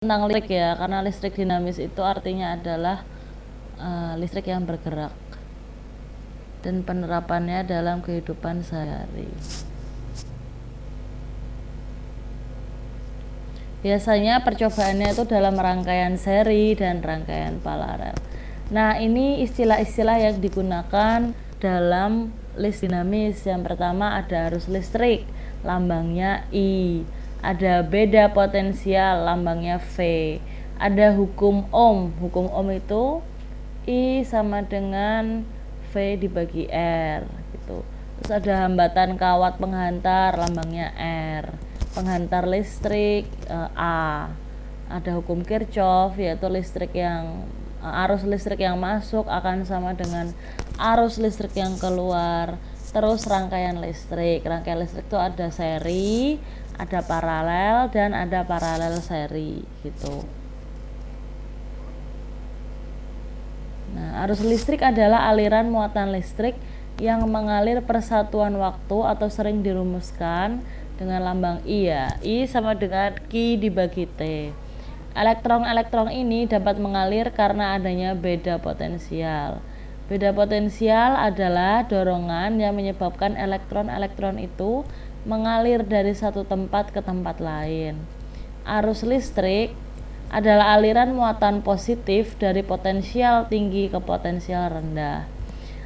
tentang listrik ya, karena listrik dinamis itu artinya adalah listrik yang bergerak dan penerapannya dalam kehidupan sehari-hari. Biasanya percobaannya itu dalam rangkaian seri dan rangkaian paralel. Nah, ini istilah-istilah yang digunakan dalam listrik dinamis. Yang pertama ada arus listrik, lambangnya I. Ada beda potensial, lambangnya V. Ada hukum Ohm. Hukum Ohm itu I sama dengan V dibagi R gitu. Terus ada hambatan kawat penghantar, lambangnya R. Penghantar listrik A. Ada hukum Kirchhoff, yaitu arus listrik yang masuk akan sama dengan arus listrik yang keluar. Terus rangkaian listrik itu ada seri, ada paralel, dan ada paralel seri gitu. Nah, arus listrik adalah aliran muatan listrik yang mengalir persatuan waktu atau sering dirumuskan dengan lambang I ya. I sama dengan Q dibagi T. Elektron-elektron ini dapat mengalir karena adanya beda potensial. Beda potensial adalah dorongan yang menyebabkan elektron-elektron itu mengalir dari satu tempat ke tempat lain. Arus listrik adalah aliran muatan positif dari potensial tinggi ke potensial rendah.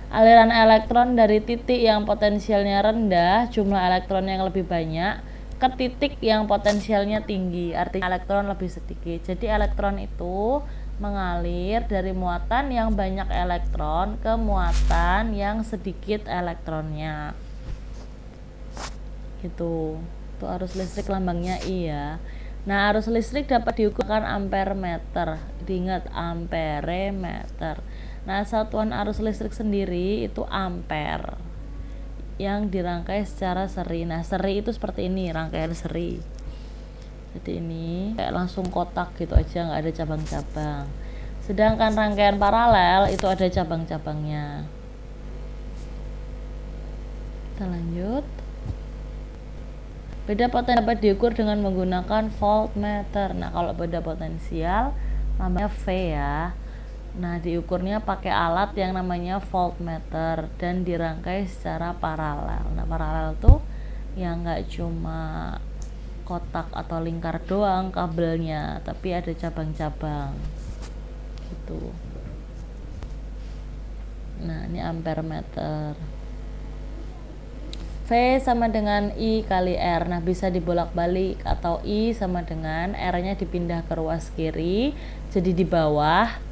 Aliran elektron dari titik yang potensialnya rendah, jumlah elektron yang lebih banyak, ke titik yang potensialnya tinggi, artinya elektron lebih sedikit. Jadi elektron itu mengalir dari muatan yang banyak elektron ke muatan yang sedikit elektronnya. Gitu. Itu arus listrik lambangnya I ya. Nah, arus listrik dapat diukurkan ampere meter. Diingat ampere meter. Nah, satuan arus listrik sendiri itu ampere yang dirangkai secara seri. Nah, seri itu seperti ini, rangkaian seri. Jadi ini kayak langsung kotak gitu aja, nggak ada cabang-cabang. Sedangkan rangkaian paralel itu ada cabang-cabangnya. Kita lanjut. Beda potensial dapat diukur dengan menggunakan voltmeter. Nah, kalau beda potensial namanya V ya. Nah, diukurnya pakai alat yang namanya voltmeter dan dirangkai secara paralel. Nah, paralel tuh yang nggak cuma kotak atau lingkar doang kabelnya, tapi ada cabang-cabang gitu. Nah, ini ampere meter. V sama dengan I kali R. Nah, bisa dibolak-balik atau I sama dengan R-nya dipindah ke ruas kiri, jadi di bawah.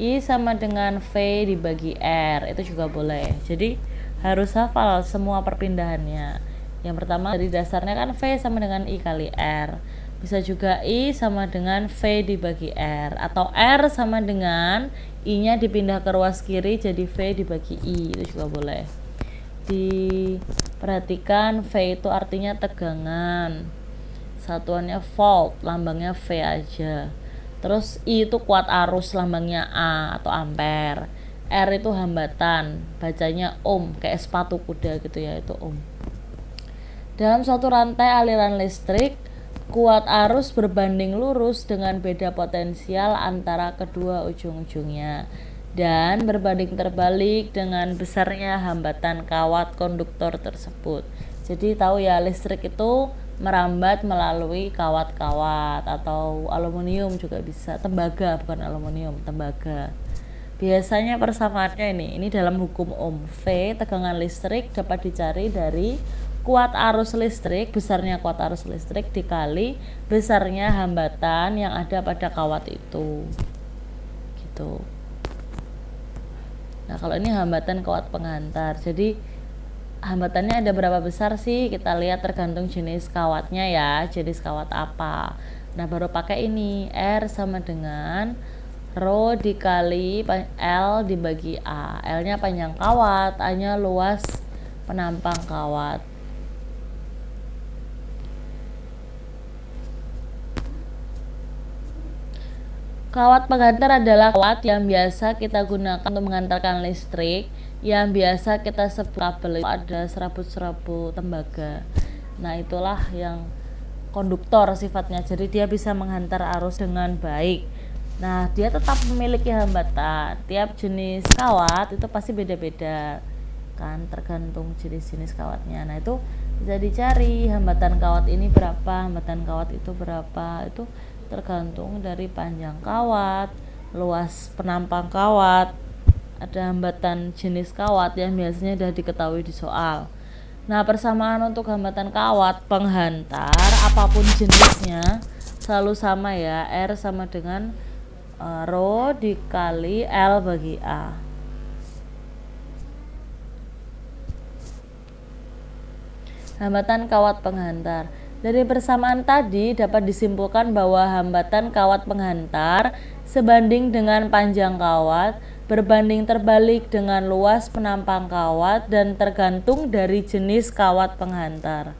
I sama dengan V dibagi R, itu juga boleh. Jadi harus hafal semua perpindahannya. Yang pertama dari dasarnya kan V sama dengan I kali R. Bisa juga I sama dengan V dibagi R, atau R sama dengan I-nya dipindah ke ruas kiri jadi V dibagi I, itu juga boleh. Diperhatikan V itu artinya tegangan, satuannya volt, lambangnya V aja. Terus I itu kuat arus, lambangnya A atau ampere. R itu hambatan, bacanya ohm, kayak sepatu kuda gitu ya, itu ohm. Dalam suatu rantai aliran listrik, kuat arus berbanding lurus dengan beda potensial antara kedua ujung-ujungnya dan berbanding terbalik dengan besarnya hambatan kawat konduktor tersebut. Jadi tahu ya, listrik itu merambat melalui kawat-kawat atau aluminium juga bisa, tembaga bukan aluminium, tembaga. Biasanya persamaannya ini dalam hukum Ohm. V tegangan listrik dapat dicari dari kuat arus listrik, besarnya kuat arus listrik dikali besarnya hambatan yang ada pada kawat itu gitu. Nah, kalau ini hambatan kawat penghantar, jadi hambatannya ada berapa besar sih? Kita lihat tergantung jenis kawatnya ya, jenis kawat apa. Nah, baru pakai ini, R sama dengan Rho dikali L dibagi A. L-nya panjang kawat, A-nya luas penampang kawat. Kawat penghantar adalah kawat yang biasa kita gunakan untuk mengantarkan listrik, yang biasa kita sebut kabel, ada serabut-serabut tembaga. Nah, itulah yang konduktor sifatnya, jadi dia bisa menghantar arus dengan baik. Nah, dia tetap memiliki hambatan. Tiap jenis kawat itu pasti beda-beda kan, tergantung jenis-jenis kawatnya. Nah, itu bisa dicari hambatan kawat ini berapa, hambatan kawat itu berapa. Itu tergantung dari panjang kawat, luas penampang kawat. Ada hambatan jenis kawat yang biasanya sudah diketahui di soal. Nah, persamaan untuk hambatan kawat penghantar apapun jenisnya selalu sama ya, R sama dengan rho dikali L bagi A. Hambatan kawat penghantar. Dari persamaan tadi dapat disimpulkan bahwa hambatan kawat penghantar sebanding dengan panjang kawat, berbanding terbalik dengan luas penampang kawat, dan tergantung dari jenis kawat penghantar.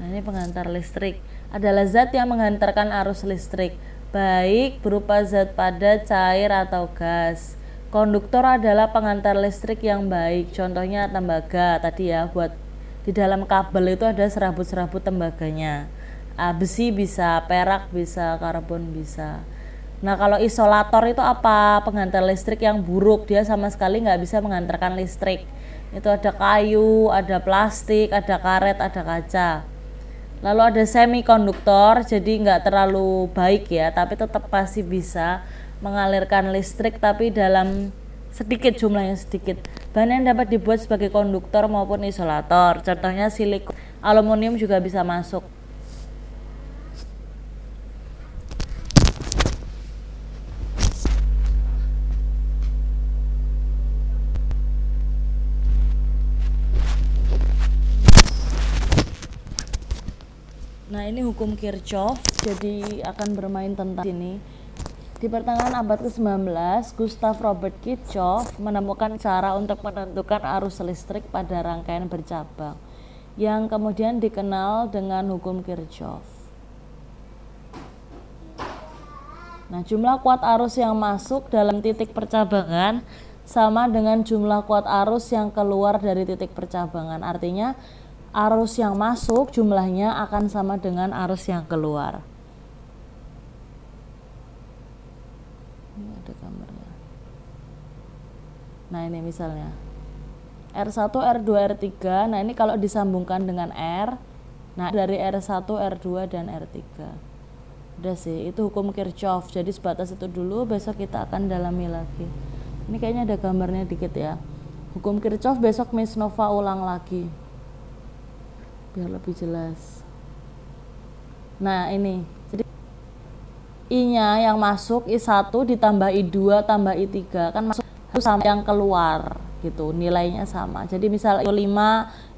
Nah, ini penghantar listrik. Adalah zat yang menghantarkan arus listrik, baik berupa zat padat, cair, atau gas. Konduktor adalah penghantar listrik yang baik. Contohnya tembaga tadi ya, buat di dalam kabel itu ada serabut-serabut tembaganya. Besi bisa, perak bisa, karbon bisa. Nah, kalau isolator itu apa? Penghantar listrik yang buruk, dia sama sekali nggak bisa menghantarkan listrik. Itu ada kayu, ada plastik, ada karet, ada kaca. Lalu ada semikonduktor, jadi nggak terlalu baik ya, tapi tetap pasti bisa mengalirkan listrik, tapi dalam sedikit, jumlahnya sedikit. Bahan yang dapat dibuat sebagai konduktor maupun isolator, contohnya silikon, aluminium juga bisa masuk. Nah, ini hukum Kirchhoff, jadi akan bermain tentang ini. Di pertengahan abad ke-19, Gustav Robert Kirchhoff menemukan cara untuk menentukan arus listrik pada rangkaian bercabang, yang kemudian dikenal dengan hukum Kirchhoff. Nah, jumlah kuat arus yang masuk dalam titik percabangan sama dengan jumlah kuat arus yang keluar dari titik percabangan. Artinya, arus yang masuk jumlahnya akan sama dengan arus yang keluar. Ini ada gambarnya. Nah, ini misalnya R1, R2, R3. Nah, ini kalau disambungkan dengan R, nah dari R1, R2, dan R3. Udah sih, itu hukum Kirchhoff. Jadi sebatas itu dulu, besok kita akan dalami lagi. Ini kayaknya ada gambarnya dikit ya. Hukum Kirchhoff besok Miss Nova ulang lagi, biar lebih jelas. Nah, ini jadi I-nya yang masuk I1 ditambah I2 tambah I3 kan masuk sama yang keluar gitu, nilainya sama. Jadi misal I5,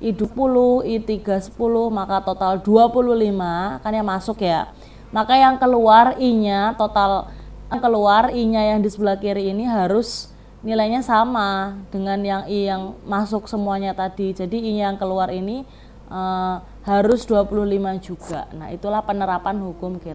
I20, I3 10, maka total 25 kan yang masuk ya. Maka yang keluar I-nya total, yang keluar I-nya yang di sebelah kiri ini harus nilainya sama dengan yang I yang masuk semuanya tadi. Jadi I-nya yang keluar ini harus 25 juga. Nah, itulah penerapan hukum Kirchhoff.